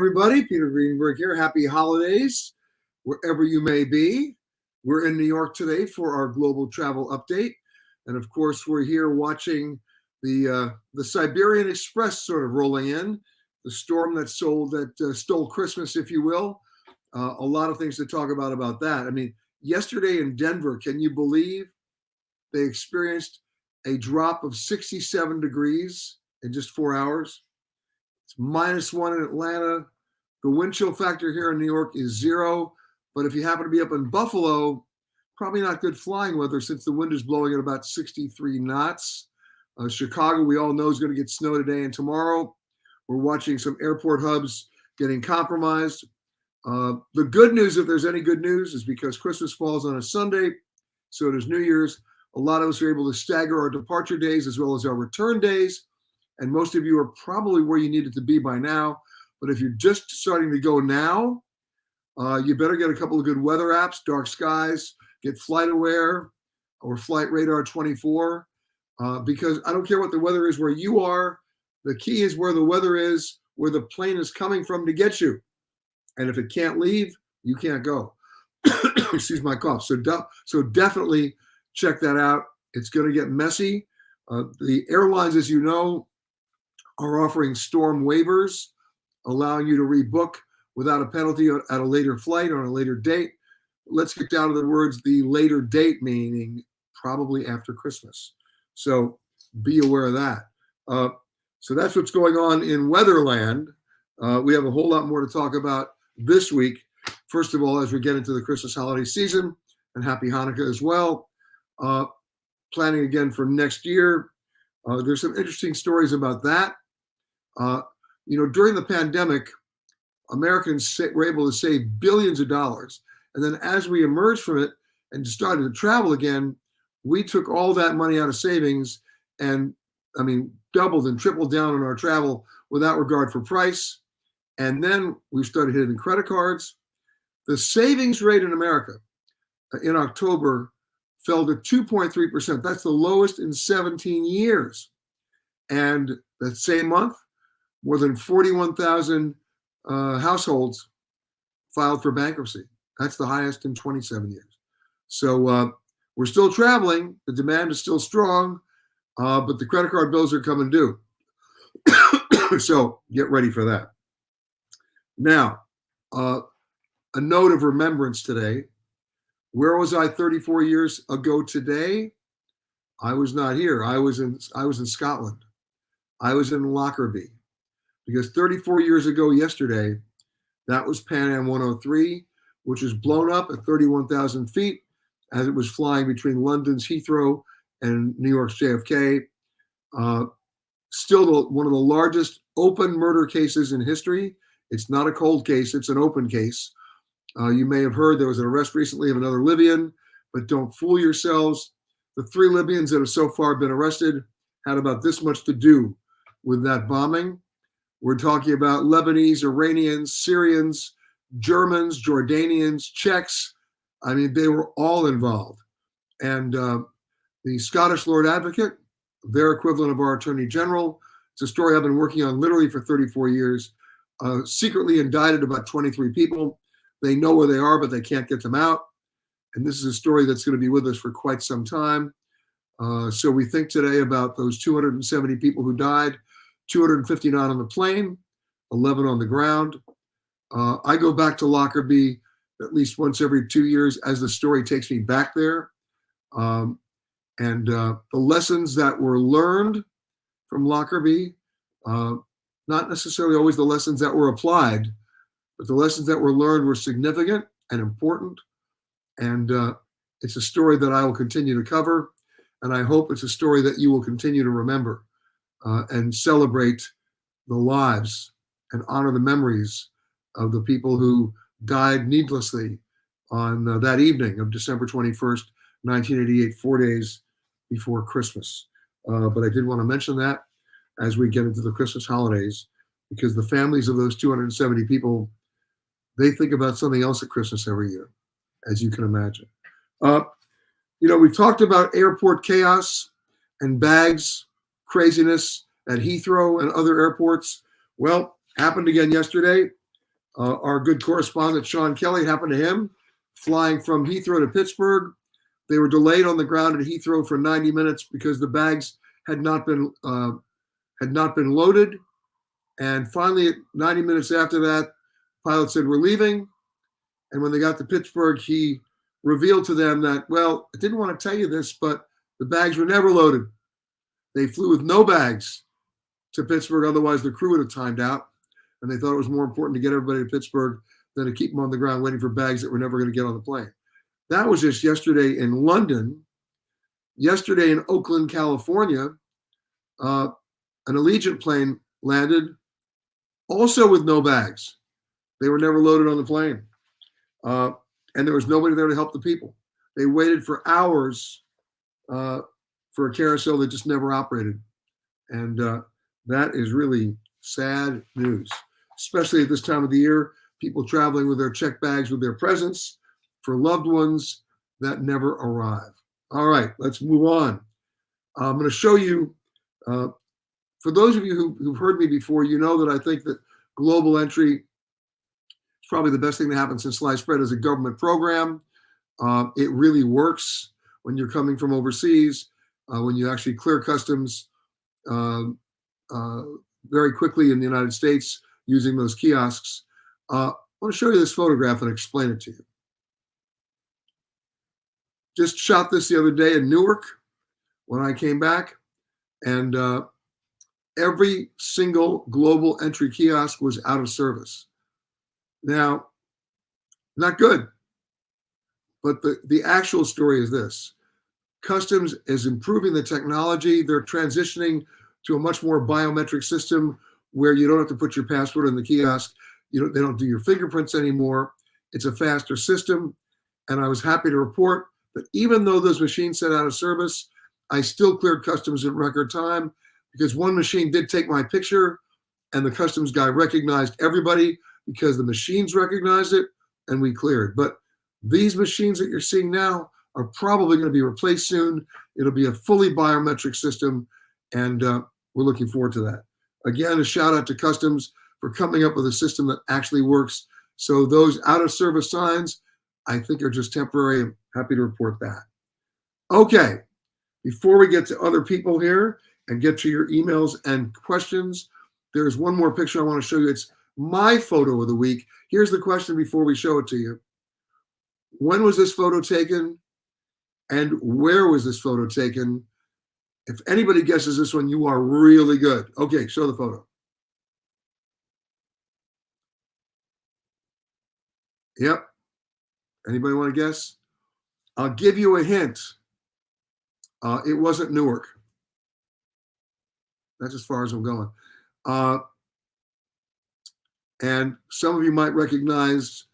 everybody. Peter Greenberg here. Happy holidays, wherever you may be. We're in New York today for our global travel update. And of course, we're here watching the Siberian Express sort of rolling in, the storm that stole Christmas, if you will. A lot of things to talk about that. I mean, yesterday in Denver, can you believe they experienced a drop of 67 degrees in just 4 hours? It's -1 in Atlanta. The wind chill factor here in New York is 0. But if you happen to be up in Buffalo, probably not good flying weather since the wind is blowing at about 63 knots. Chicago, we all know, is going to get snow today and tomorrow. We're watching some airport hubs getting compromised. The good news, if there's any good news, is because Christmas falls on a Sunday, so does New Year's. A lot of us are able to stagger our departure days as well as our return days. And most of you are probably where you needed to be by now. But if you're just starting to go now, you better get a couple of good weather apps, Dark Skies, get Flight Aware or Flight Radar 24, because I don't care what the weather is where you are. The key is where the weather is, where the plane is coming from to get you. And if it can't leave, you can't go. Excuse my cough. So definitely check that out. It's going to get messy. The airlines, as you know, are offering storm waivers, allowing you to rebook without a penalty at a later flight on a later date. Let's get down to the words, the later date, meaning probably after Christmas. So be aware of that. So that's what's going on in Weatherland. We have a whole lot more to talk about this week. First of all, as we get into the Christmas holiday season, and happy Hanukkah as well. Planning again for next year. There's some interesting stories about that. During the pandemic, Americans were able to save billions of dollars. And then as we emerged from it and started to travel again, we took all that money out of savings and, doubled and tripled down on our travel without regard for price. And then we started hitting credit cards. The savings rate in America in October fell to 2.3%. That's the lowest in 17 years. And that same month, more than 41,000 households filed for bankruptcy. That's the highest in 27 years. So we're still traveling. The demand is still strong, but the credit card bills are coming due. So get ready for that. Now, a note of remembrance today. Where was I 34 years ago today? I was not here. I was in Scotland. I was in Lockerbie. Because 34 years ago yesterday, that was Pan Am 103, which was blown up at 31,000 feet as it was flying between London's Heathrow and New York's JFK. Still one of the largest open murder cases in history. It's not a cold case, it's an open case. You may have heard there was an arrest recently of another Libyan, but don't fool yourselves. The 3 Libyans that have so far been arrested had about this much to do with that bombing. We're talking about Lebanese, Iranians, Syrians, Germans, Jordanians, Czechs. They were all involved. And the Scottish Lord Advocate, their equivalent of our Attorney General, it's a story I've been working on literally for 34 years, secretly indicted about 23 people. They know where they are, but they can't get them out. And this is a story that's going to be with us for quite some time. So we think today about those 270 people who died, 259 on the plane, 11 on the ground. I go back to Lockerbie at least once every 2 years as the story takes me back there. And the lessons that were learned from Lockerbie, not necessarily always the lessons that were applied, but the lessons that were learned were significant and important. And it's a story that I will continue to cover. And I hope it's a story that you will continue to remember. And celebrate the lives and honor the memories of the people who died needlessly on that evening of December 21st, 1988, 4 days before Christmas. But I did want to mention that as we get into the Christmas holidays, because the families of those 270 people, they think about something else at Christmas every year, as you can imagine. We've talked about airport chaos and bags craziness at Heathrow and other airports. Well, happened again yesterday. Our good correspondent, Sean Kelly, happened to him flying from Heathrow to Pittsburgh. They were delayed on the ground at Heathrow for 90 minutes because the bags had not been loaded. And finally, 90 minutes after that, pilot said, "We're leaving." And when they got to Pittsburgh, he revealed to them that, well, I didn't want to tell you this, but the bags were never loaded. They flew with no bags to Pittsburgh. Otherwise, the crew would have timed out. And they thought it was more important to get everybody to Pittsburgh than to keep them on the ground waiting for bags that were never going to get on the plane. That was just yesterday in London. Yesterday in Oakland, California, an Allegiant plane landed also with no bags. They were never loaded on the plane. And there was nobody there to help the people. They waited for hours for a carousel that just never operated. And that is really sad news, especially at this time of the year, people traveling with their checked bags with their presents for loved ones that never arrive. All right, let's move on. I'm going to show you, for those of you who've heard me before, you know that I think that global entry is probably the best thing to happen since sliced bread as a government program. It really works when you're coming from overseas, when you actually clear customs very quickly in the United States using those kiosks. I want to show you this photograph and explain it to you. Just shot this the other day in Newark when I came back, and every single global entry kiosk was out of service. Now, not good, but the actual story is this. Customs is improving the technology. They're transitioning to a much more biometric system where you don't have to put your passport in the kiosk. They don't do your fingerprints anymore. It's a faster system. And I was happy to report that even though those machines set out of service, I still cleared customs in record time because one machine did take my picture and the customs guy recognized everybody because the machines recognized it and we cleared. But these machines that you're seeing now are probably going to be replaced soon. It'll be a fully biometric system, and we're looking forward to that. Again, a shout out to Customs for coming up with a system that actually works. So those out of service signs, I think, are just temporary. I'm happy to report that. Okay, before we get to other people here and get to your emails and questions, there's one more picture I want to show you. It's my photo of the week. Here's the question before we show it to you. When was this photo taken? And where was this photo taken? If anybody guesses this one, you are really good. Okay, show the photo. Yep. Anybody want to guess? I'll give you a hint. It wasn't Newark. That's as far as I'm going. And some of you might recognize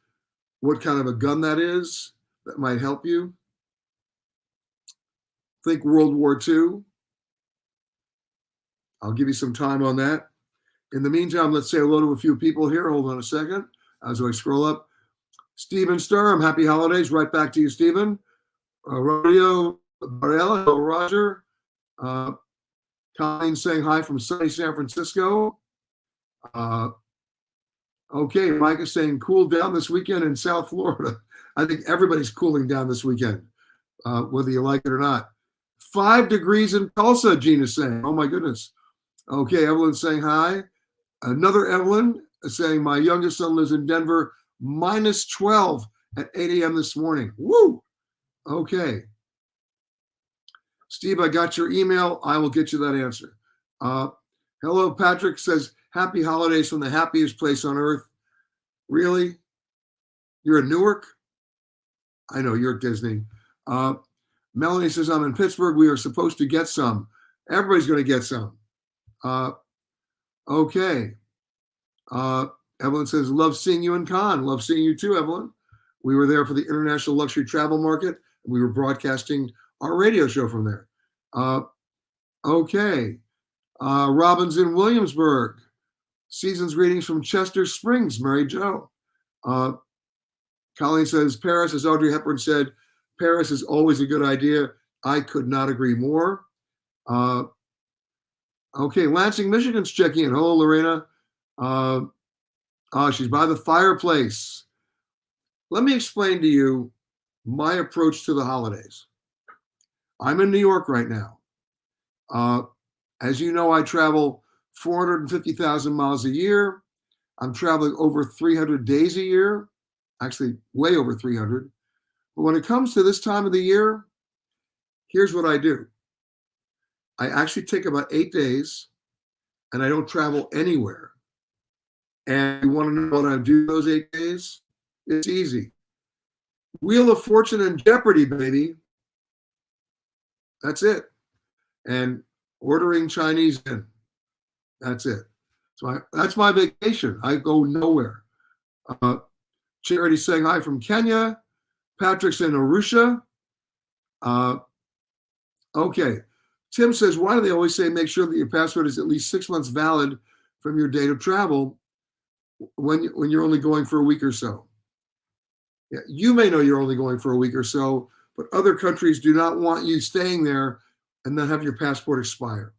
what kind of a gun that is. That might help you. Think World War II. I'll give you some time on that. In the meantime, let's say hello to a few people here. Hold on a second as I scroll up. Stephen Sturm, happy holidays. Right back to you, Stephen. Rodeo Barella, hello, Roger. Colleen saying hi from sunny San Francisco. Okay, Mike is saying cool down this weekend in South Florida. I think everybody's cooling down this weekend, whether you like it or not. 5 degrees in Tulsa, Gina's saying. Oh, my goodness. Okay, Evelyn's saying hi. Another Evelyn saying my youngest son lives in Denver, minus 12 at 8 a.m. this morning. Woo! Okay. Steve, I got your email. I will get you that answer. Hello, Patrick says, happy holidays from the happiest place on earth. Really? You're in Newark? I know, you're at Disney. Melanie says, I'm in Pittsburgh. We are supposed to get some. Everybody's going to get some. Okay. Evelyn says, love seeing you in Cannes. Love seeing you too, Evelyn. We were there for the International Luxury Travel Market. We were broadcasting our radio show from there. Okay. Robin's in Williamsburg. Season's greetings from Chester Springs, Mary Jo. Colleen says, Paris, as Audrey Hepburn said, Paris is always a good idea. I could not agree more. Okay, Lansing, Michigan's checking in. Hello, Lorena. Oh, she's by the fireplace. Let me explain to you my approach to the holidays. I'm in New York right now. Uh, as you know, I travel 450,000 miles a year. I'm traveling over 300 days a year, actually, way over 300. But when it comes to this time of the year, here's what I do. I actually take about 8 days and I don't travel anywhere. And you want to know what I do those 8 days? It's easy. Wheel of Fortune and Jeopardy, baby. That's it. And ordering Chinese in. That's it. So that's my vacation. I go nowhere. Charity saying hi from Kenya. Patrick's in Arusha. Uh, okay. Tim says, why do they always say make sure that your passport is at least 6 months valid from your date of travel when you're only going for a week or so? Yeah, you may know you're only going for a week or so, but other countries do not want you staying there and then have your passport expire.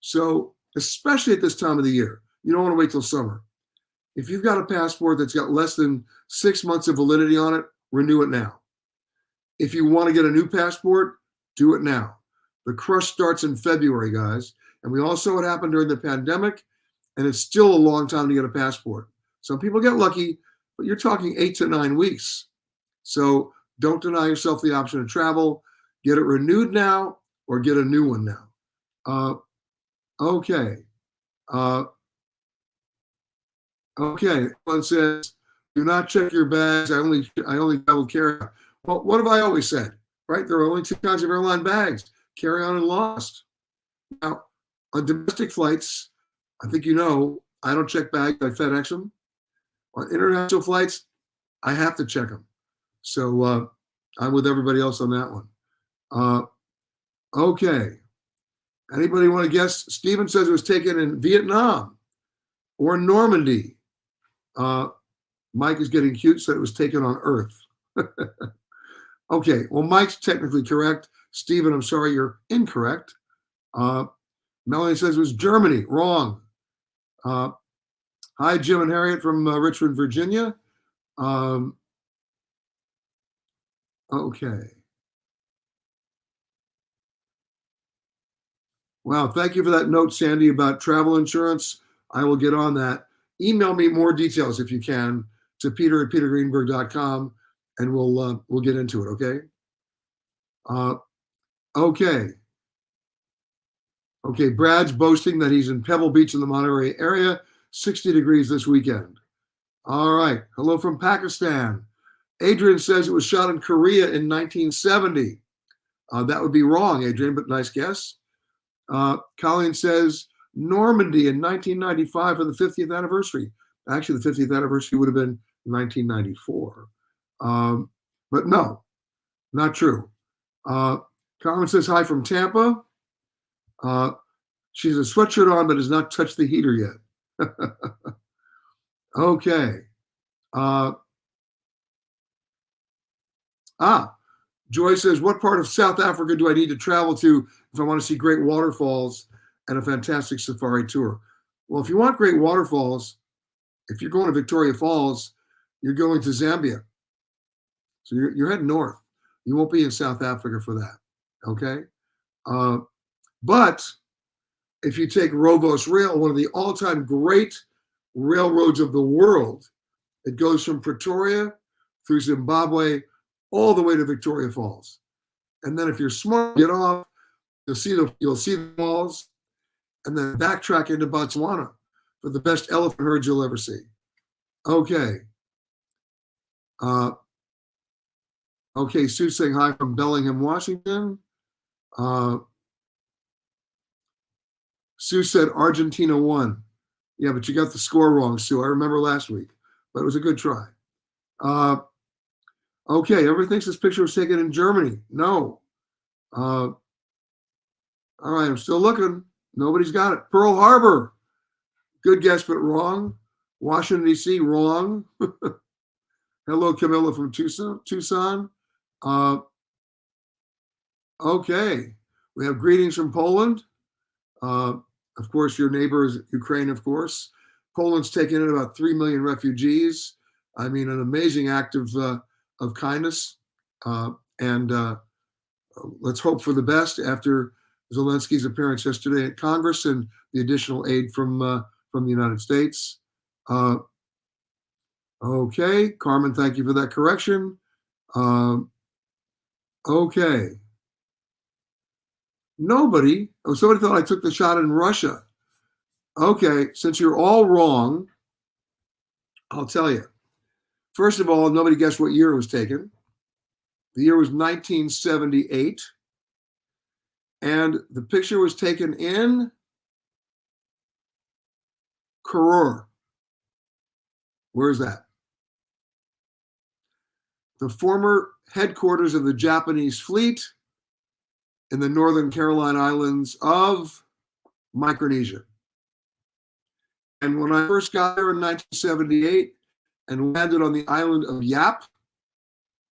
So, especially at this time of the year, you don't want to wait till summer. If you've got a passport that's got less than 6 months of validity on it, renew it now. If you want to get a new passport, do it now. The crush starts in February, guys. And we all saw what happened during the pandemic, and it's still a long time to get a passport. Some people get lucky, but you're talking 8 to 9 weeks. So don't deny yourself the option to travel. Get it renewed now or get a new one now. Okay. Okay. One says, do not check your bags. I only travel carry-on. Well, what have I always said? Right? There are only two kinds of airline bags: carry-on and lost. Now, on domestic flights, I think you know, I don't check bags. I FedEx them. On international flights, I have to check them. So I'm with everybody else on that one. Okay. Anybody want to guess? Steven says it was taken in Vietnam or Normandy. Mike is getting cute, said it was taken on Earth. Okay, well, Mike's technically correct. Steven, I'm sorry, you're incorrect. Melanie says it was Germany. Wrong. Hi, Jim and Harriet from Richmond, Virginia. Okay. Wow, thank you for that note, Sandy, about travel insurance. I will get on that. Email me more details if you can to peter@petergreenberg.com, and we'll get into it, okay? Okay. Okay, Brad's boasting that he's in Pebble Beach in the Monterey area, 60 degrees this weekend. All right, hello from Pakistan. Adrian says it was shot in Korea in 1970. That would be wrong, Adrian, but nice guess. Colleen says Normandy in 1995 for the 50th anniversary. Actually, the 50th anniversary would have been 1994. But no, not true. Carmen says hi from Tampa. She's a sweatshirt on, but has not touched the heater yet. Okay. Joy says, what part of South Africa do I need to travel to if I want to see great waterfalls and a fantastic safari tour? Well, if you want great waterfalls, if you're going to Victoria Falls, you're going to Zambia. So you're heading north. You won't be in South Africa for that. Okay. But if you take Rovos Rail, one of the all-time great railroads of the world, it goes from Pretoria through Zimbabwe all the way to Victoria Falls. And then if you're smart, get off, you'll see the falls, and then backtrack into Botswana for the best elephant herds you'll ever see. Okay. Okay, Sue saying hi from Bellingham, Washington. Sue said Argentina won. Yeah, but you got the score wrong, Sue. I remember last week, but it was a good try. Okay, everybody thinks this picture was taken in Germany. No. All right, I'm still looking. Nobody's got it. Pearl Harbor. Good guess, but wrong. Washington, D.C., wrong. Hello, Camilla from Tucson. Okay, we have greetings from Poland. Of course, your neighbor is Ukraine, of course. Poland's taken in about 3 million refugees. I mean, an amazing act of kindness. And let's hope for the best after Zelensky's appearance yesterday at Congress and the additional aid from the United States. Okay, Carmen, thank you for that correction. Okay. Somebody thought I took the shot in Russia. Okay, since you're all wrong, I'll tell you. First of all, nobody guessed what year it was taken. The year was 1978. And the picture was taken in Karur. Where's that? The former headquarters of the Japanese fleet in the Northern Caroline Islands of Micronesia. And when I first got there in 1978 and landed on the island of Yap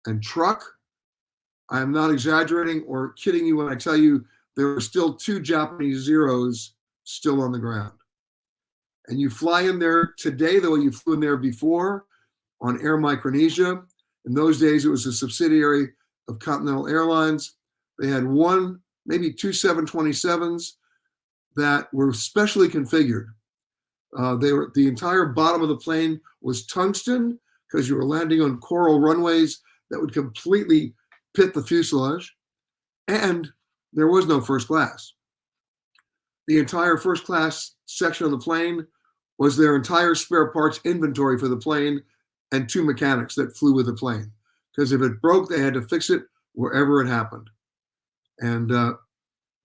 and Truk, I am not exaggerating or kidding you when I tell you there were still 2 Japanese Zeros still on the ground. And you fly in there today the way you flew in there before on Air Micronesia. In those days, it was a subsidiary of Continental Airlines. They had 1, maybe 2 727s that were specially configured. The entire bottom of the plane was tungsten because you were landing on coral runways that would completely pit the fuselage. And there was no first class. The entire first class section of the plane was their entire spare parts inventory for the plane and 2 mechanics that flew with the plane. Because if it broke, they had to fix it wherever it happened. And an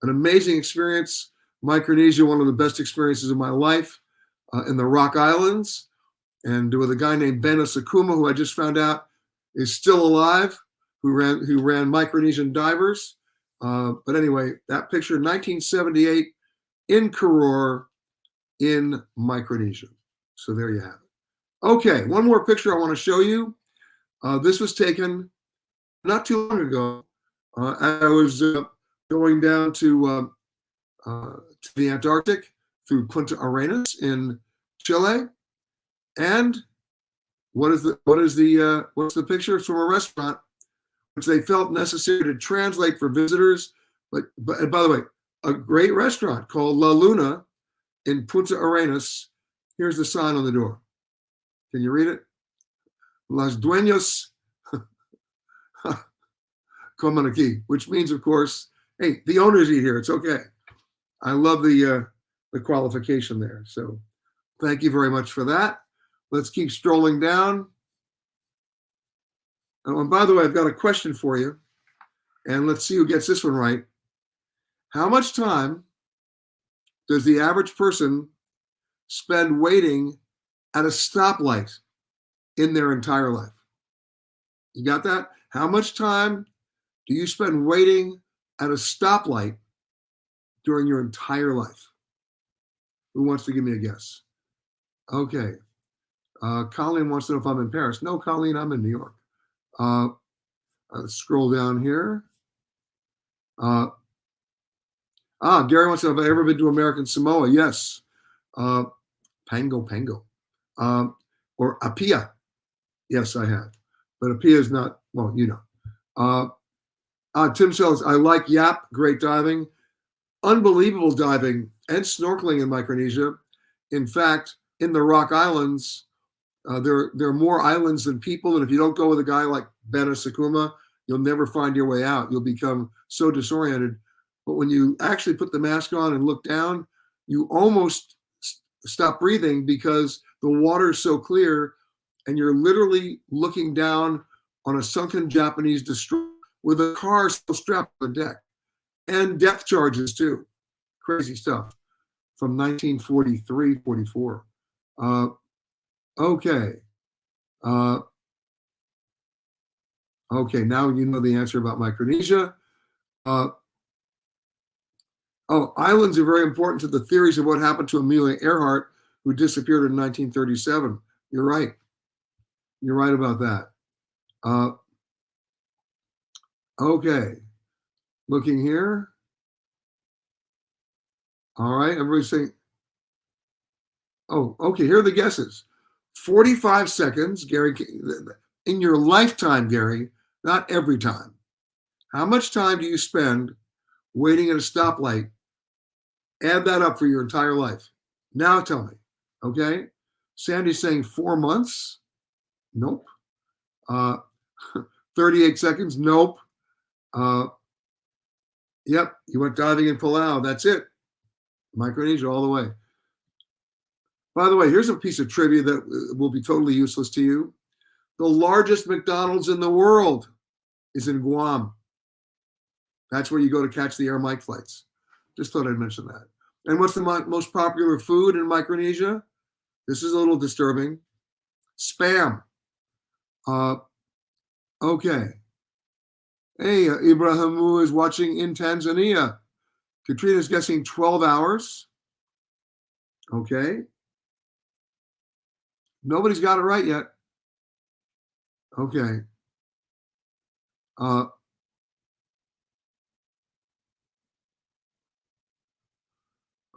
amazing experience. Micronesia, one of the best experiences of my life in the Rock Islands. And with a guy named Ben Asakuma, who I just found out is still alive, who ran Micronesian Divers. But anyway, that picture, 1978 in Karur in Micronesia. So there you have it. Okay, one more picture I want to show you. This was taken not too long ago. I was going down to the Antarctic through Punta Arenas in Chile, and what's the picture? It's from a restaurant which they felt necessary to translate for visitors. But and by the way, a great restaurant called La Luna in Punta Arenas. Here's the sign on the door. Can you read it? Las dueñas comen aquí, which means, of course, hey, the owners eat here. It's okay. I love the qualification there. So thank you very much for that. Let's keep strolling down. Oh, and by the way, I've got a question for you. And let's see who gets this one right. How much time does the average person spend waiting at a stoplight in their entire life? You got that? How much time do you spend waiting at a stoplight during your entire life? Who wants to give me a guess? Okay. Colleen wants to know if I'm in Paris. No, Colleen, I'm in New York. Let's scroll down here. Gary wants to know if I've ever been to American Samoa. Yes. Pango. Or Apia. Yes, I have. But Apia is not, well, you know. Tim says, I like Yap, great diving. Unbelievable diving and snorkeling in Micronesia. In fact, in the Rock Islands, there are more islands than people. And if you don't go with a guy like Ben Asakuma, you'll never find your way out. You'll become so disoriented. But when you actually put the mask on and look down, you almost stop breathing because the water is so clear and you're literally looking down on a sunken Japanese destroyer with a car still strapped to the deck. And depth charges too. Crazy stuff from 1943, 44. Okay. Okay, now you know the answer about Micronesia. Islands are very important to the theories of what happened to Amelia Earhart, who disappeared in 1937. You're right. You're right about that. Okay. Looking here. All right, everybody's saying, Oh, okay. Here are the guesses. 45 seconds, Gary, in your lifetime, Gary, not every time. How much time do you spend waiting at a stoplight? Add that up for your entire life. Now tell me, okay? Sandy's saying 4 months. Nope. Uh, 38 seconds. Nope. Uh, yep, you went diving in Palau. That's it. Micronesia all the way. By the way, here's a piece of trivia that will be totally useless to you. The largest McDonald's in the world is in Guam. That's where you go to catch the Air Mike flights. Just thought I'd mention that. And what's the most popular food in Micronesia? This is a little disturbing. Spam. Okay. Hey, Ibrahimu is watching in Tanzania. Katrina's guessing 12 hours. Okay. Nobody's got it right yet. Okay. All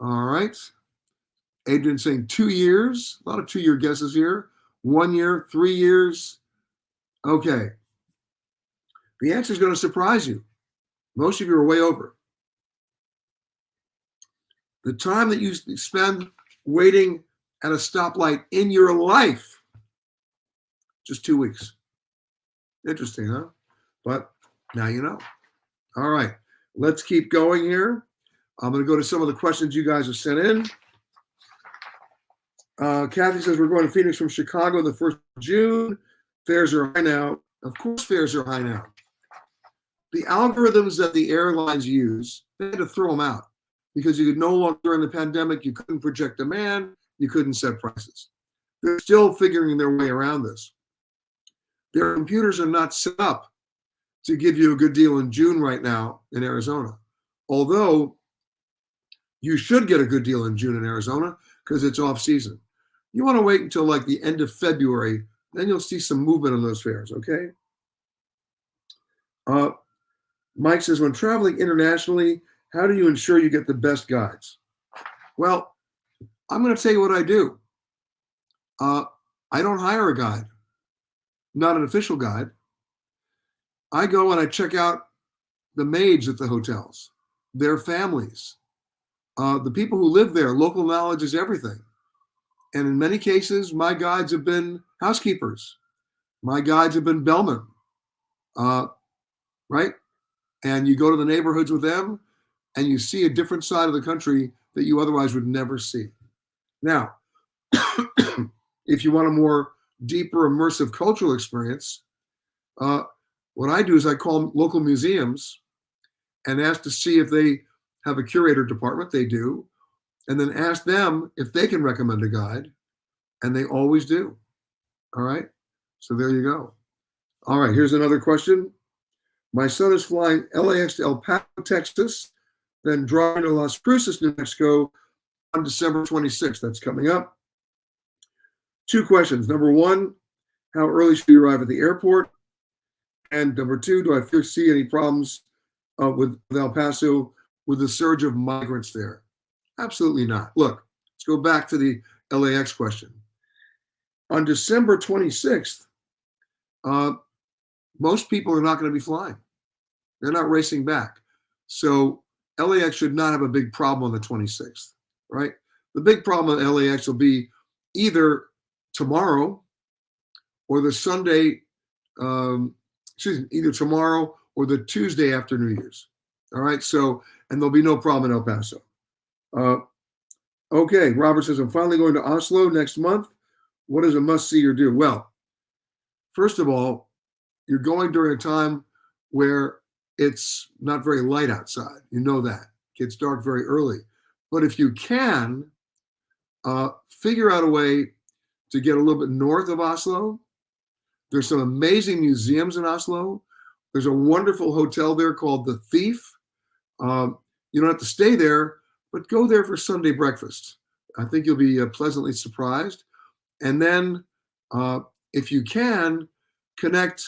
right. Adrian saying 2 years. A lot of 2-year guesses here. 1 year, 3 years. Okay. The answer is going to surprise you. Most of you are way over. The time that you spend waiting at a stoplight in your life, just 2 weeks. Interesting, huh? But now you know. All right. Let's keep going here. I'm going to go to some of the questions you guys have sent in. Kathy says we're going to Phoenix from Chicago the 1st of June. Fares are high now. Of course, fares are high now. The algorithms that the airlines use, they had to throw them out because you could no longer, during the pandemic, you couldn't project demand, you couldn't set prices. They're still figuring their way around this. Their computers are not set up to give you a good deal in June right now in Arizona. Although you should get a good deal in June in Arizona because it's off season. You want to wait until like the end of February, then you'll see some movement on those fares, okay? Mike says, when traveling internationally, how do you ensure you get the best guides? Well, I'm going to tell you what I do. I don't hire a guide, not an official guide. I go and I check out the maids at the hotels, their families, the people who live there. Local knowledge is everything. And in many cases, my guides have been housekeepers. My guides have been bellmen, right? And you go to the neighborhoods with them and you see a different side of the country that you otherwise would never see. Now, if you want a more deeper, immersive cultural experience, what I do is I call local museums and ask to see if they have a curator department. They do. And then ask them if they can recommend a guide. And they always do. All right. So there you go. All right. Here's another question. My son is flying LAX to El Paso, Texas, then driving to Las Cruces, New Mexico on December 26th. That's coming up. 2 questions. Number 1, how early should you arrive at the airport? And number 2, do I foresee any problems with El Paso with the surge of migrants there? Absolutely not. Look, let's go back to the LAX question. On December 26th, most people are not going to be flying. They're not racing back. So LAX should not have a big problem on the 26th, right? The big problem at LAX will be either tomorrow or the Sunday, either tomorrow or the Tuesday after New Year's. All right. So, and there'll be no problem in El Paso. Okay. Robert says, I'm finally going to Oslo next month. What is a must see or do? Well, first of all, you're going during a time where it's not very light outside. You know that. It gets dark very early. But if you can, figure out a way to get a little bit north of Oslo. There's some amazing museums in Oslo. There's a wonderful hotel there called The Thief. You don't have to stay there, but go there for Sunday breakfast. I think you'll be pleasantly surprised. And then if you can, connect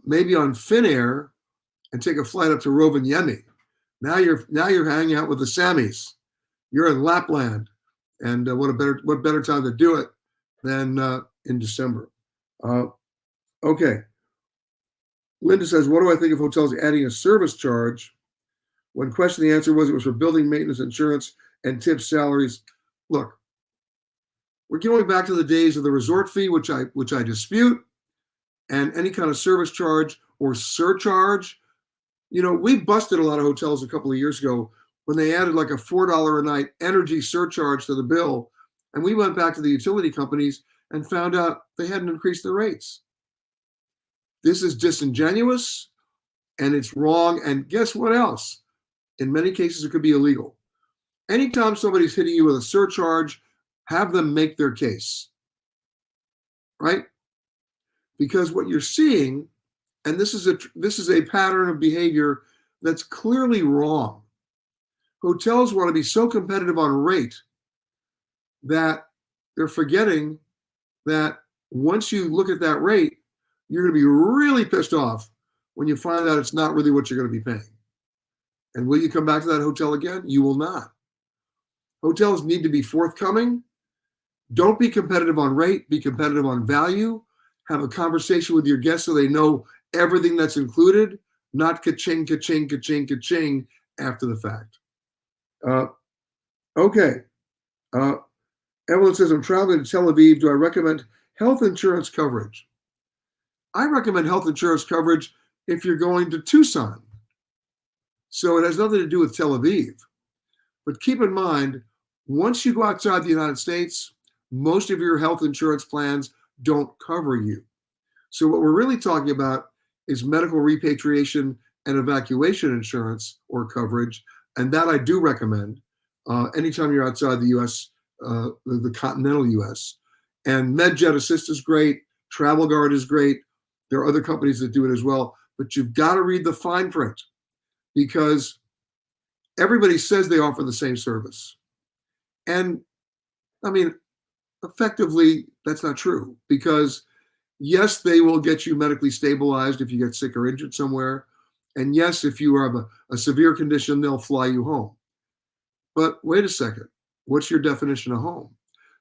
maybe on Finnair and take a flight up to Rovaniemi. Now you're hanging out with the Samis. You're in Lapland, And what better time to do it than in December? Okay. Linda says, what do I think of hotels adding a service charge? When questioned, the answer was it was for building maintenance, insurance, and tip salaries. Look, we're going back to the days of the resort fee, which I dispute, and any kind of service charge or surcharge. We busted a lot of hotels a couple of years ago when they added like a $4 a night energy surcharge to the bill. And we went back to the utility companies and found out they hadn't increased their rates. This is disingenuous and it's wrong. And guess what else? In many cases, it could be illegal. Anytime somebody's hitting you with a surcharge, have them make their case, right? Because what you're seeing, and this is a pattern of behavior that's clearly wrong. Hotels want to be so competitive on rate that they're forgetting that once you look at that rate, you're going to be really pissed off when you find out it's not really what you're going to be paying. And will you come back to that hotel again? You will not. Hotels need to be forthcoming. Don't be competitive on rate, be competitive on value. Have a conversation with your guests so they know everything that's included, not ka-ching, ka-ching, ka-ching, ka-ching after the fact. Okay. Evelyn says, I'm traveling to Tel Aviv. Do I recommend health insurance coverage? I recommend health insurance coverage if you're going to Tucson. So it has nothing to do with Tel Aviv. But keep in mind, once you go outside the United States, most of your health insurance plans don't cover you. So what we're really talking about is medical repatriation and evacuation insurance or coverage. And that I do recommend anytime you're outside the U.S., the continental U.S. And MedJet Assist is great. Travel Guard is great. There are other companies that do it as well. But you've got to read the fine print because everybody says they offer the same service. And I mean, effectively, that's not true because yes, they will get you medically stabilized if you get sick or injured somewhere. And yes, if you have a severe condition, they'll fly you home. But wait a second, what's your definition of home?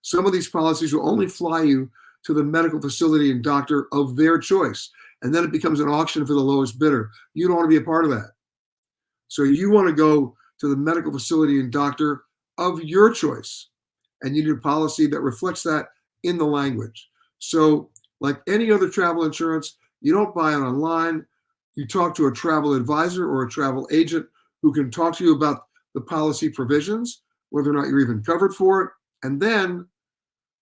Some of these policies will only fly you to the medical facility and doctor of their choice. And then it becomes an auction for the lowest bidder. You don't want to be a part of that. So you want to go to the medical facility and doctor of your choice. And you need a policy that reflects that in the language. So like any other travel insurance, you don't buy it online. You talk to a travel advisor or a travel agent who can talk to you about the policy provisions, whether or not you're even covered for it, and then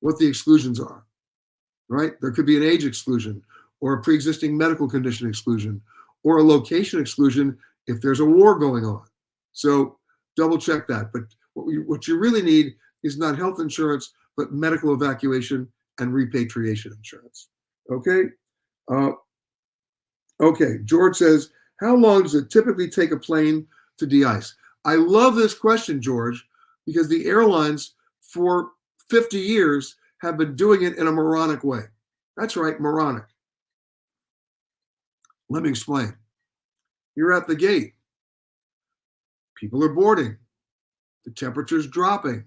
what the exclusions are, right? There could be an age exclusion or a pre-existing medical condition exclusion or a location exclusion if there's a war going on. So double check that. But what you really need is not health insurance, but medical evacuation and repatriation insurance. Okay. Okay. George says, how long does it typically take a plane to de-ice? I love this question, George, because the airlines for 50 years have been doing it in a moronic way. That's right, moronic. Let me explain. You're at the gate. People are boarding. The temperature's dropping.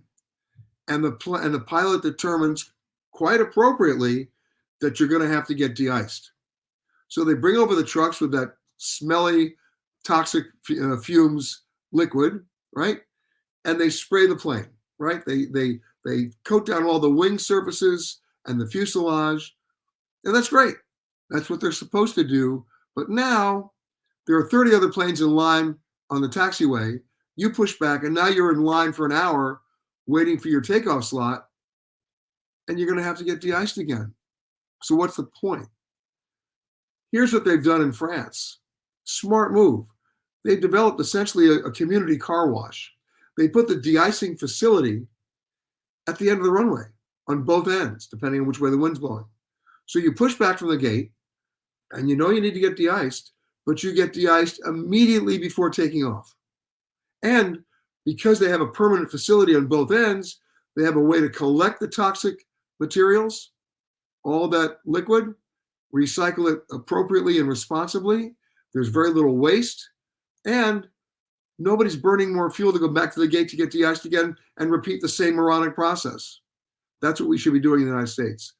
And the pilot determines quite appropriately that you're going to have to get de-iced. So they bring over the trucks with that smelly, toxic fumes liquid, right? And they spray the plane, right? They coat down all the wing surfaces and the fuselage. And that's great. That's what they're supposed to do. But now there are 30 other planes in line on the taxiway. You push back, and now you're in line for an hour waiting for your takeoff slot, and you're going to have to get de-iced again. So what's the point? Here's what they've done in France. Smart move. They developed essentially a community car wash. They put the de-icing facility at the end of the runway on both ends, depending on which way the wind's blowing. So you push back from the gate, and you know you need to get de-iced, but you get de-iced immediately before taking off. And because they have a permanent facility on both ends, they have a way to collect the toxic materials, all that liquid, recycle it appropriately and responsibly. There's very little waste, and Nobody's burning more fuel to go back to the gate to get de-iced again and repeat the same moronic process. That's what we should be doing in the United States.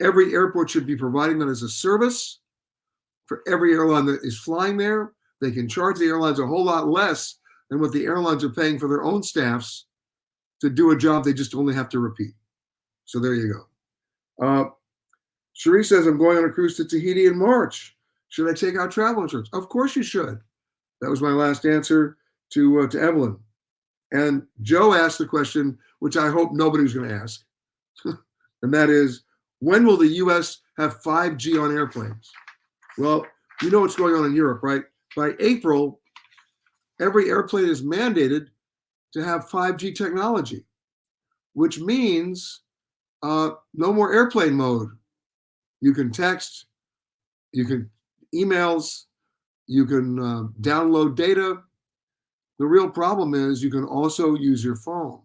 Every airport should be providing that as a service for every airline that is flying there. They can charge the airlines a whole lot less than what the airlines are paying for their own staffs to do a job they just only have to repeat. So there you go. Cherie says, I'm going on a cruise to Tahiti in March. Should I take out travel insurance? Of course you should. That was my last answer to Evelyn. And Joe asked the question, which I hope nobody was going to ask. And that is, when will the US have 5G on airplanes? Well, you know what's going on in Europe, right? By April, every airplane is mandated to have 5G technology, which means no more airplane mode. You can text, you can emails, you can download data. The real problem is you can also use your phone.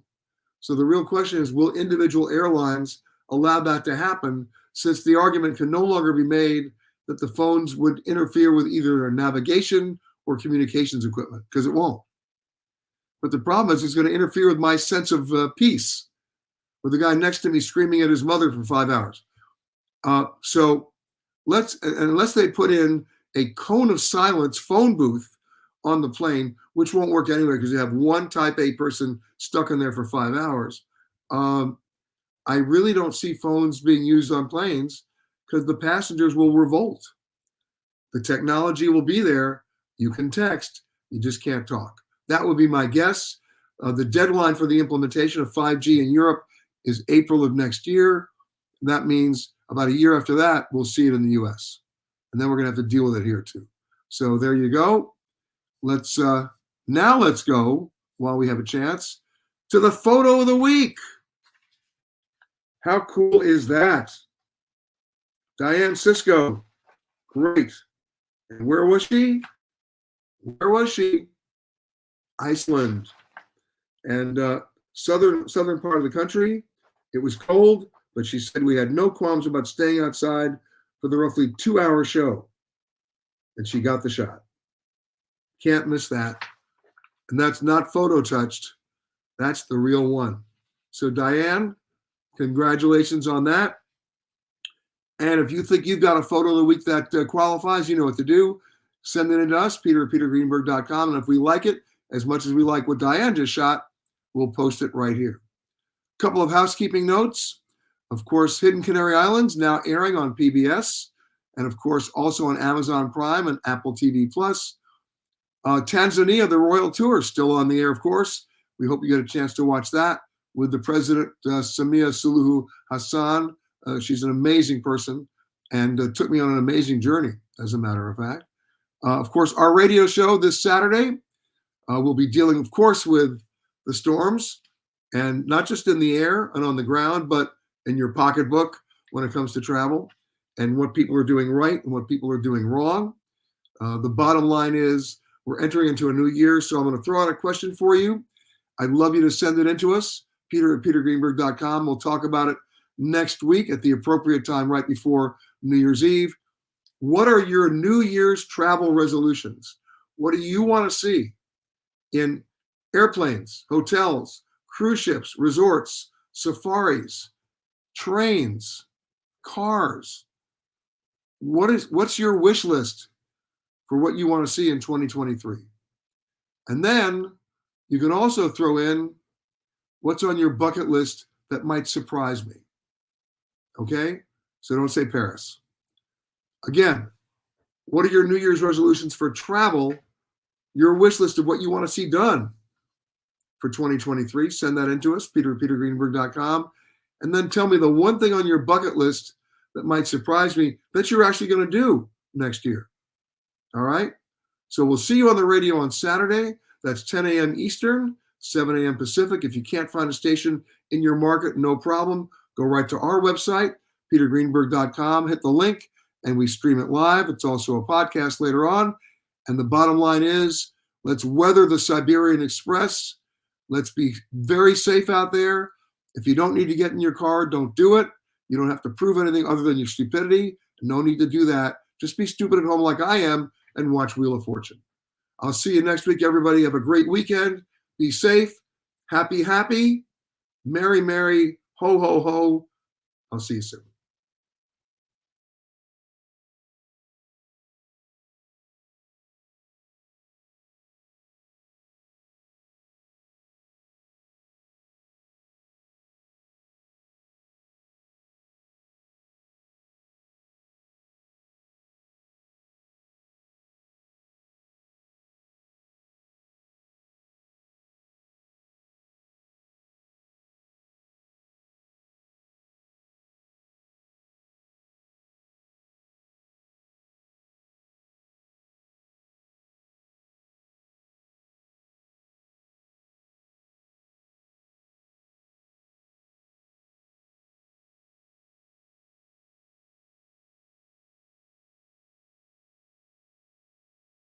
So the real question is, will individual airlines allow that to happen, since the argument can no longer be made that the phones would interfere with either navigation or communications equipment, because it won't. But the problem is it's going to interfere with my sense of peace, with the guy next to me screaming at his mother for 5 hours. So unless they put in a cone of silence phone booth on the plane, which won't work anyway because you have one type A person stuck in there for 5 hours. I really don't see phones being used on planes because the passengers will revolt. The technology will be there. You can text, you just can't talk. That would be my guess. The deadline for the implementation of 5G in Europe is April of next year. That means about a year after that, we'll see it in the US. And then we're gonna have to deal with it here too. So there you go. Let's go, while we have a chance, to the photo of the week. How cool is that? Diane Cisco, great. And where was she? Where was she? Iceland. And southern part of the country. It was cold, but she said we had no qualms about staying outside for the roughly 2-hour show. And she got the shot. Can't miss that. And that's not photo touched. That's the real one. So Diane, congratulations on that. And if you think you've got a photo of the week that qualifies, you know what to do. Send it in to us, peter@petergreenberg.com. And if we like it as much as we like what Diane just shot, we'll post it right here. A couple of housekeeping notes. Of course, Hidden Canary Islands now airing on PBS. And of course, also on Amazon Prime and Apple TV+. Tanzania, the Royal Tour, still on the air, of course. We hope you get a chance to watch that with the president, Samia Suluhu Hassan. She's an amazing person and took me on an amazing journey, as a matter of fact. Of course, our radio show this Saturday will be dealing, of course, with the storms, and not just in the air and on the ground, but in your pocketbook when it comes to travel and what people are doing right and what people are doing wrong. The bottom line is we're entering into a new year, so I'm going to throw out a question for you. I'd love you to send it in to us, peter@petergreenberg.com. We'll talk about it next week at the appropriate time right before New Year's Eve. What are your New Year's travel resolutions? What do you want to see in airplanes, hotels, cruise ships, resorts, safaris, trains, cars? What's your wish list for what you want to see in 2023? And then you can also throw in what's on your bucket list that might surprise me. Okay? So don't say Paris. Again, what are your New Year's resolutions for travel? Your wish list of what you want to see done for 2023. Send that in to us, peter@petergreenberg.com. And then tell me the one thing on your bucket list that might surprise me that you're actually going to do next year. All right? So we'll see you on the radio on Saturday. That's 10 a.m. Eastern, 7 a.m. Pacific. If you can't find a station in your market, no problem. Go right to our website, petergreenberg.com, hit the link, and we stream it live. It's also a podcast later on. And the bottom line is, let's weather the Siberian Express. Let's be very safe out there. If you don't need to get in your car, don't do it. You don't have to prove anything other than your stupidity. No need to do that. Just be stupid at home like I am and watch Wheel of Fortune. I'll see you next week, everybody. Have a great weekend. Be safe. Happy, happy. Merry, merry. Ho, ho, ho. I'll see you soon.